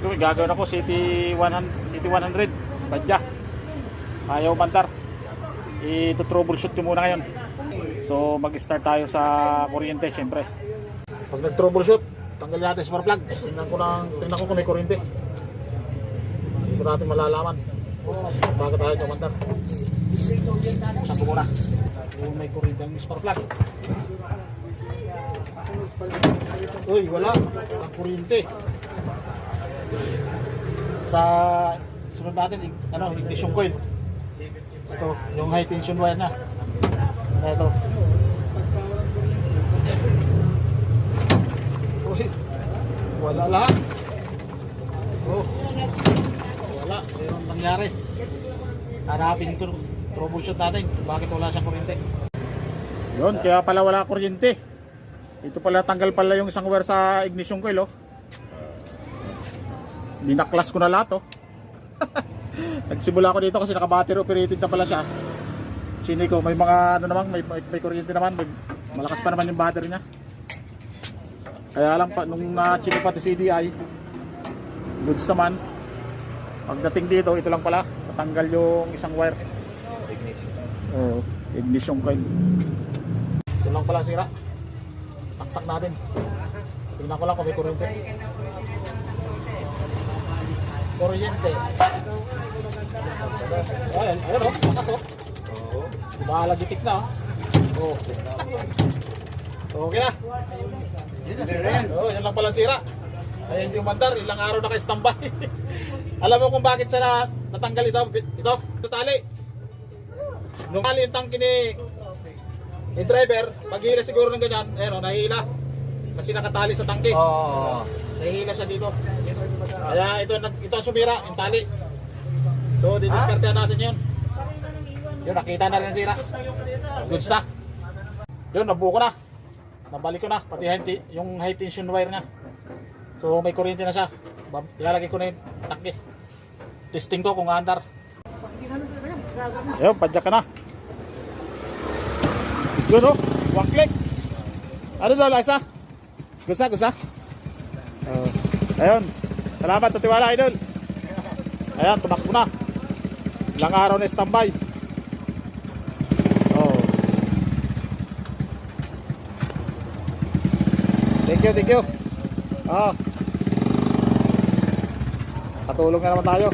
Yung gagawin ako City 100 badya. Ayaw bandar. I-troubleshoot ko muna ngayon. So mag-start tayo sa kuryente syempre. Pag nag-troubleshoot, tanggalin natin spark plug. Tingnan ko kung may kuryente. Dito natin malalaman bakit tayo kumandar. Buksan ko muna kung may kuryente ang spark plug. Uy, wala ang kuryente. Sa sunod natin, ignition coil. Ito, yung high tension wire na. Ito. Uy, wala lahat. Oh, wala. Mayroon nangyari. Hanapin ko, troubleshoot natin. Bakit wala siyang kuryente? Yun, kaya pala wala kuryente. Ito pala, tanggal pala yung isang wire sa ignition coil, oh. Binaklas ko na lahat, oh. Nagsimula ako dito kasi naka-battery operated na pala siya. Sini ko, may mga ano naman, may kuryente naman, malakas pa naman yung battery niya. Kaya lang pa nung na-check pati CDI, goods naman. Pagdating dito, ito lang pala, natanggal yung isang wire. Ignition. Oh, ignition coil. Ito lang pala sira. Saksak natin. Tingnan ko lang kung may kuryente. Kuryente. Ayan, o, lakas o. Malagitik na o. Okay na. Yan lang pala sira. Ayan yung mandar, ilang araw na kayo standby. Alam mo kung bakit siya natanggal ito? Ito tali. Nung tali yung tangke ni driver, paghila siguro ng ganyan, ayan o, nahihila. Kasi nakatali sa tangke. Nahihila siya dito. Kaya ito ang sumira, yung tali. So, didiskartehan natin yun. Yun, nakita na rin ang sira. Goods na. Yun, nabuo ko na. Nabalik ko na, pati yung high tension wire na. So, may kuryente na siya. Ilalagay ko na yung tangke. Testing ko kung andar. Yun, padyak ka na. Yun o, one click. Ano daw, Liza? Gusa. Ayun, salamat sa tiwala, idol. Ayan, tumakbo na. Ilang araw na standby. Oh. Thank you. Katulong na naman tayo.